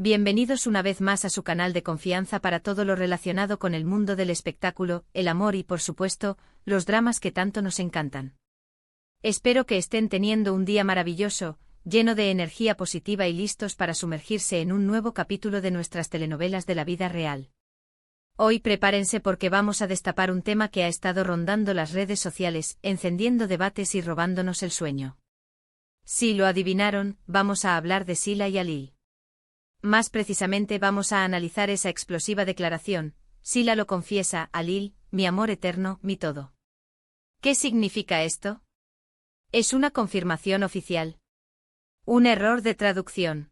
Bienvenidos una vez más a su canal de confianza para todo lo relacionado con el mundo del espectáculo, el amor y, por supuesto, los dramas que tanto nos encantan. Espero que estén teniendo un día maravilloso, lleno de energía positiva y listos para sumergirse en un nuevo capítulo de nuestras telenovelas de la vida real. Hoy prepárense porque vamos a destapar un tema que ha estado rondando las redes sociales, encendiendo debates y robándonos el sueño. Si lo adivinaron, vamos a hablar de Sila y Alil. Más precisamente vamos a analizar esa explosiva declaración: Sila lo confiesa, Alil, mi amor eterno, mi todo. ¿Qué significa esto? ¿Es una confirmación oficial? ¿Un error de traducción?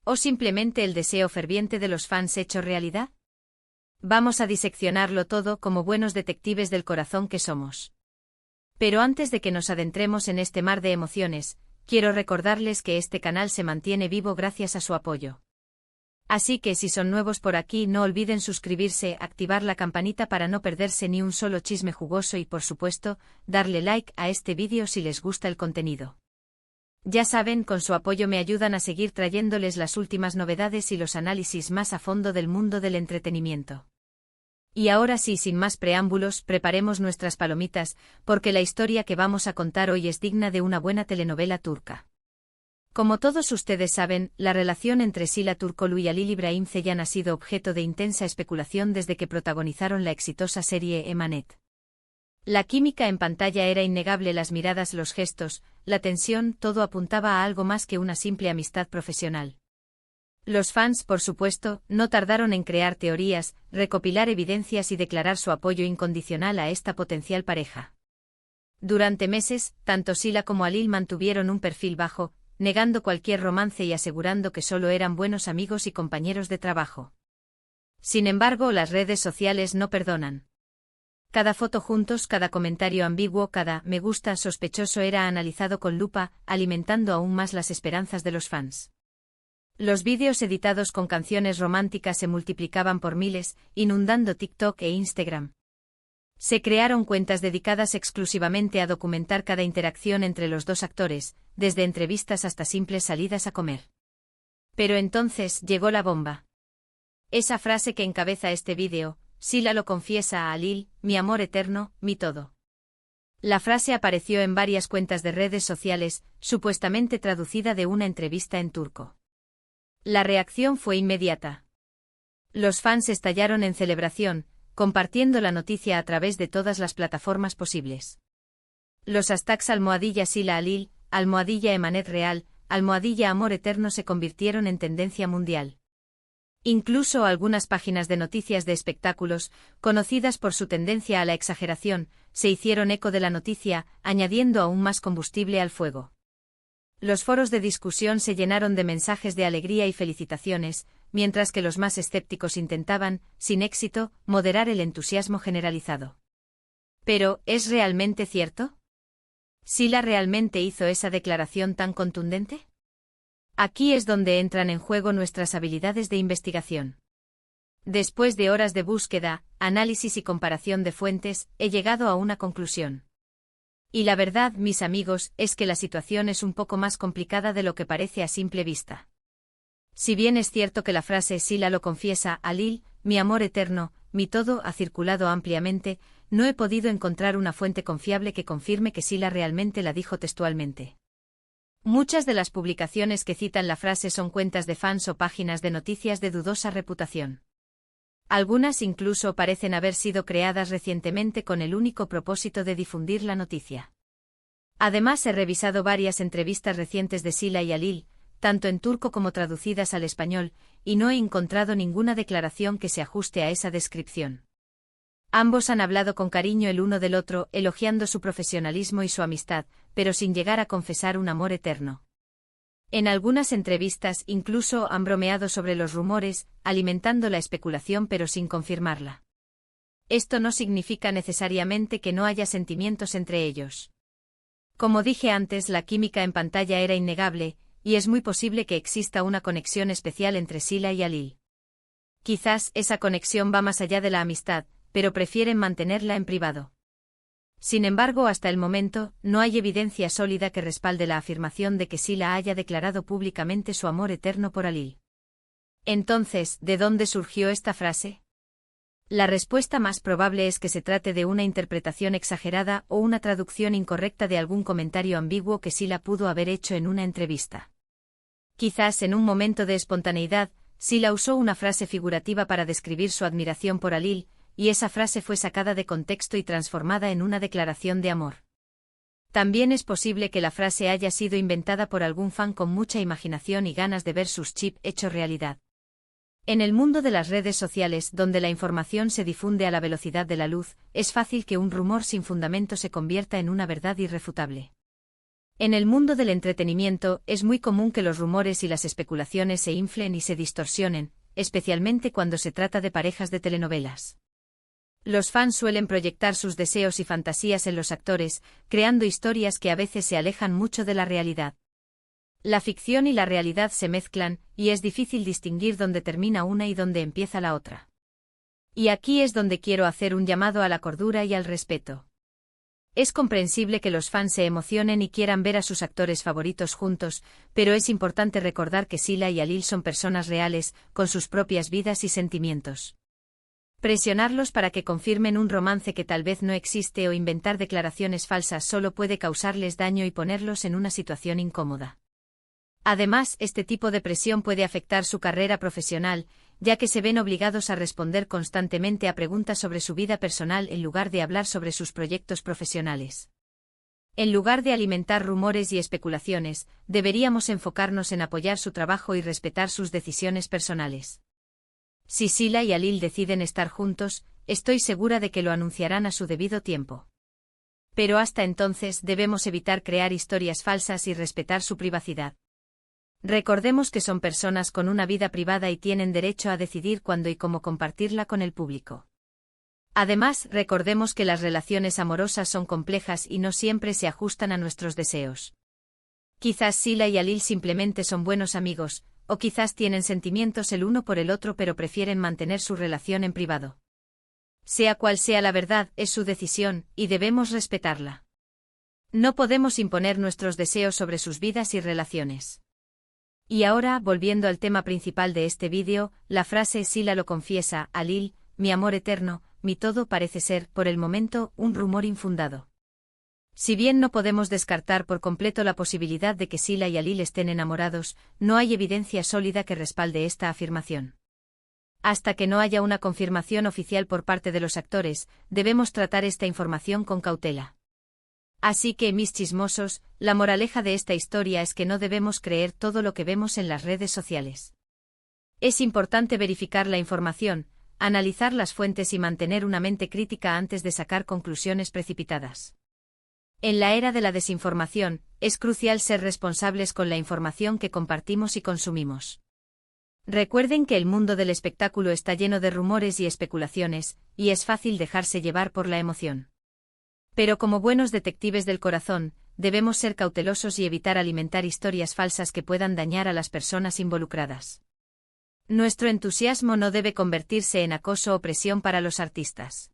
¿O simplemente el deseo ferviente de los fans hecho realidad? Vamos a diseccionarlo todo como buenos detectives del corazón que somos. Pero antes de que nos adentremos en este mar de emociones, quiero recordarles que este canal se mantiene vivo gracias a su apoyo. Así que si son nuevos por aquí, no olviden suscribirse, activar la campanita para no perderse ni un solo chisme jugoso y, por supuesto, darle like a este vídeo si les gusta el contenido. Ya saben, con su apoyo me ayudan a seguir trayéndoles las últimas novedades y los análisis más a fondo del mundo del entretenimiento. Y ahora sí, sin más preámbulos, preparemos nuestras palomitas, porque la historia que vamos a contar hoy es digna de una buena telenovela turca. Como todos ustedes saben, la relación entre Sila Türkoğlu y Alil İbrahim Ceylan ha sido objeto de intensa especulación desde que protagonizaron la exitosa serie Emanet. La química en pantalla era innegable, las miradas, los gestos, la tensión, todo apuntaba a algo más que una simple amistad profesional. Los fans, por supuesto, no tardaron en crear teorías, recopilar evidencias y declarar su apoyo incondicional a esta potencial pareja. Durante meses, tanto Sila como Alil mantuvieron un perfil bajo, negando cualquier romance y asegurando que solo eran buenos amigos y compañeros de trabajo. Sin embargo, las redes sociales no perdonan. Cada foto juntos, cada comentario ambiguo, cada me gusta sospechoso era analizado con lupa, alimentando aún más las esperanzas de los fans. Los vídeos editados con canciones románticas se multiplicaban por miles, inundando TikTok e Instagram. Se crearon cuentas dedicadas exclusivamente a documentar cada interacción entre los dos actores, desde entrevistas hasta simples salidas a comer. Pero entonces llegó la bomba. Esa frase que encabeza este vídeo: Sila lo confiesa a Alil, mi amor eterno, mi todo. La frase apareció en varias cuentas de redes sociales, supuestamente traducida de una entrevista en turco. La reacción fue inmediata. Los fans estallaron en celebración, compartiendo la noticia a través de todas las plataformas posibles. Los hashtags #Sila Alil, #Emanet Real, #Amor Eterno se convirtieron en tendencia mundial. Incluso algunas páginas de noticias de espectáculos, conocidas por su tendencia a la exageración, se hicieron eco de la noticia, añadiendo aún más combustible al fuego. Los foros de discusión se llenaron de mensajes de alegría y felicitaciones, mientras que los más escépticos intentaban, sin éxito, moderar el entusiasmo generalizado. Pero, ¿es realmente cierto? ¿Sila realmente hizo esa declaración tan contundente? Aquí es donde entran en juego nuestras habilidades de investigación. Después de horas de búsqueda, análisis y comparación de fuentes, he llegado a una conclusión. Y la verdad, mis amigos, es que la situación es un poco más complicada de lo que parece a simple vista. Si bien es cierto que la frase Sila lo confiesa, Alil, mi amor eterno, mi todo, ha circulado ampliamente, no he podido encontrar una fuente confiable que confirme que Sila realmente la dijo textualmente. Muchas de las publicaciones que citan la frase son cuentas de fans o páginas de noticias de dudosa reputación. Algunas incluso parecen haber sido creadas recientemente con el único propósito de difundir la noticia. Además, he revisado varias entrevistas recientes de Sila y Alil, tanto en turco como traducidas al español, y no he encontrado ninguna declaración que se ajuste a esa descripción. Ambos han hablado con cariño el uno del otro, elogiando su profesionalismo y su amistad, pero sin llegar a confesar un amor eterno. En algunas entrevistas incluso han bromeado sobre los rumores, alimentando la especulación pero sin confirmarla. Esto no significa necesariamente que no haya sentimientos entre ellos. Como dije antes, la química en pantalla era innegable, y es muy posible que exista una conexión especial entre Sila y Alil. Quizás esa conexión va más allá de la amistad, pero prefieren mantenerla en privado. Sin embargo, hasta el momento, no hay evidencia sólida que respalde la afirmación de que Sila haya declarado públicamente su amor eterno por Alil. Entonces, ¿de dónde surgió esta frase? La respuesta más probable es que se trate de una interpretación exagerada o una traducción incorrecta de algún comentario ambiguo que Sila pudo haber hecho en una entrevista. Quizás en un momento de espontaneidad, Sila usó una frase figurativa para describir su admiración por Alil, y esa frase fue sacada de contexto y transformada en una declaración de amor. También es posible que la frase haya sido inventada por algún fan con mucha imaginación y ganas de ver sus chips hechos realidad. En el mundo de las redes sociales, donde la información se difunde a la velocidad de la luz, es fácil que un rumor sin fundamento se convierta en una verdad irrefutable. En el mundo del entretenimiento, es muy común que los rumores y las especulaciones se inflen y se distorsionen, especialmente cuando se trata de parejas de telenovelas. Los fans suelen proyectar sus deseos y fantasías en los actores, creando historias que a veces se alejan mucho de la realidad. La ficción y la realidad se mezclan, y es difícil distinguir dónde termina una y dónde empieza la otra. Y aquí es donde quiero hacer un llamado a la cordura y al respeto. Es comprensible que los fans se emocionen y quieran ver a sus actores favoritos juntos, pero es importante recordar que Sila y Alil son personas reales, con sus propias vidas y sentimientos. Presionarlos para que confirmen un romance que tal vez no existe o inventar declaraciones falsas solo puede causarles daño y ponerlos en una situación incómoda. Además, este tipo de presión puede afectar su carrera profesional, ya que se ven obligados a responder constantemente a preguntas sobre su vida personal en lugar de hablar sobre sus proyectos profesionales. En lugar de alimentar rumores y especulaciones, deberíamos enfocarnos en apoyar su trabajo y respetar sus decisiones personales. Si Sila y Alil deciden estar juntos, estoy segura de que lo anunciarán a su debido tiempo. Pero hasta entonces debemos evitar crear historias falsas y respetar su privacidad. Recordemos que son personas con una vida privada y tienen derecho a decidir cuándo y cómo compartirla con el público. Además, recordemos que las relaciones amorosas son complejas y no siempre se ajustan a nuestros deseos. Quizás Sila y Alil simplemente son buenos amigos, o quizás tienen sentimientos el uno por el otro pero prefieren mantener su relación en privado. Sea cual sea la verdad, es su decisión, y debemos respetarla. No podemos imponer nuestros deseos sobre sus vidas y relaciones. Y ahora, volviendo al tema principal de este vídeo, la frase Sila lo confiesa, Alil, mi amor eterno, mi todo parece ser, por el momento, un rumor infundado. Si bien no podemos descartar por completo la posibilidad de que Sila y Alil estén enamorados, no hay evidencia sólida que respalde esta afirmación. Hasta que no haya una confirmación oficial por parte de los actores, debemos tratar esta información con cautela. Así que, mis chismosos, la moraleja de esta historia es que no debemos creer todo lo que vemos en las redes sociales. Es importante verificar la información, analizar las fuentes y mantener una mente crítica antes de sacar conclusiones precipitadas. En la era de la desinformación, es crucial ser responsables con la información que compartimos y consumimos. Recuerden que el mundo del espectáculo está lleno de rumores y especulaciones, y es fácil dejarse llevar por la emoción. Pero como buenos detectives del corazón, debemos ser cautelosos y evitar alimentar historias falsas que puedan dañar a las personas involucradas. Nuestro entusiasmo no debe convertirse en acoso o presión para los artistas.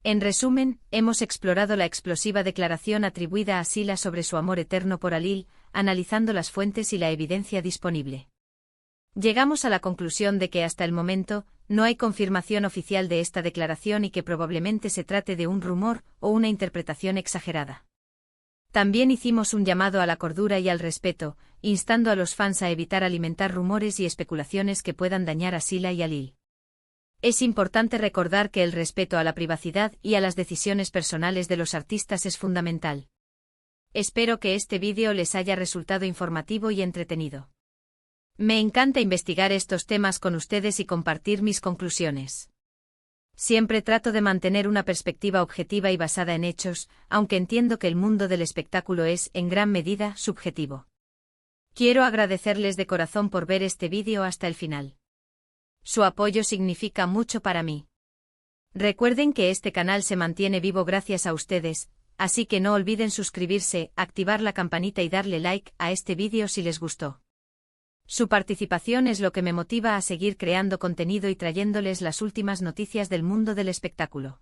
En resumen, hemos explorado la explosiva declaración atribuida a Sila sobre su amor eterno por Alil, analizando las fuentes y la evidencia disponible. Llegamos a la conclusión de que hasta el momento, no hay confirmación oficial de esta declaración y que probablemente se trate de un rumor o una interpretación exagerada. También hicimos un llamado a la cordura y al respeto, instando a los fans a evitar alimentar rumores y especulaciones que puedan dañar a Sila y Alil. Es importante recordar que el respeto a la privacidad y a las decisiones personales de los artistas es fundamental. Espero que este vídeo les haya resultado informativo y entretenido. Me encanta investigar estos temas con ustedes y compartir mis conclusiones. Siempre trato de mantener una perspectiva objetiva y basada en hechos, aunque entiendo que el mundo del espectáculo es, en gran medida, subjetivo. Quiero agradecerles de corazón por ver este vídeo hasta el final. Su apoyo significa mucho para mí. Recuerden que este canal se mantiene vivo gracias a ustedes, así que no olviden suscribirse, activar la campanita y darle like a este vídeo si les gustó. Su participación es lo que me motiva a seguir creando contenido y trayéndoles las últimas noticias del mundo del espectáculo.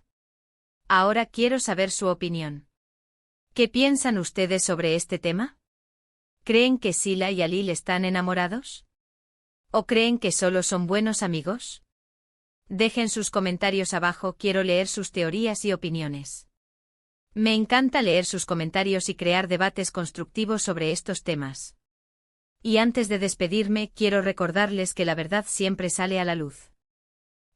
Ahora quiero saber su opinión. ¿Qué piensan ustedes sobre este tema? ¿Creen que Sila y Alil están enamorados? ¿O creen que solo son buenos amigos? Dejen sus comentarios abajo, quiero leer sus teorías y opiniones. Me encanta leer sus comentarios y crear debates constructivos sobre estos temas. Y antes de despedirme, quiero recordarles que la verdad siempre sale a la luz.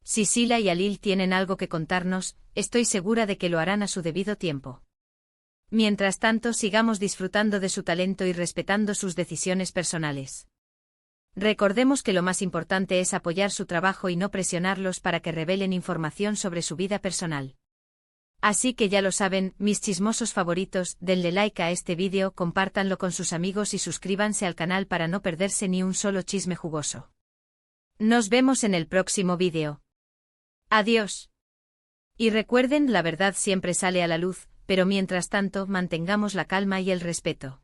Si Sila y Alil tienen algo que contarnos, estoy segura de que lo harán a su debido tiempo. Mientras tanto, sigamos disfrutando de su talento y respetando sus decisiones personales. Recordemos que lo más importante es apoyar su trabajo y no presionarlos para que revelen información sobre su vida personal. Así que ya lo saben, mis chismosos favoritos, denle like a este vídeo, compártanlo con sus amigos y suscríbanse al canal para no perderse ni un solo chisme jugoso. Nos vemos en el próximo vídeo. Adiós. Y recuerden, la verdad siempre sale a la luz, pero mientras tanto mantengamos la calma y el respeto.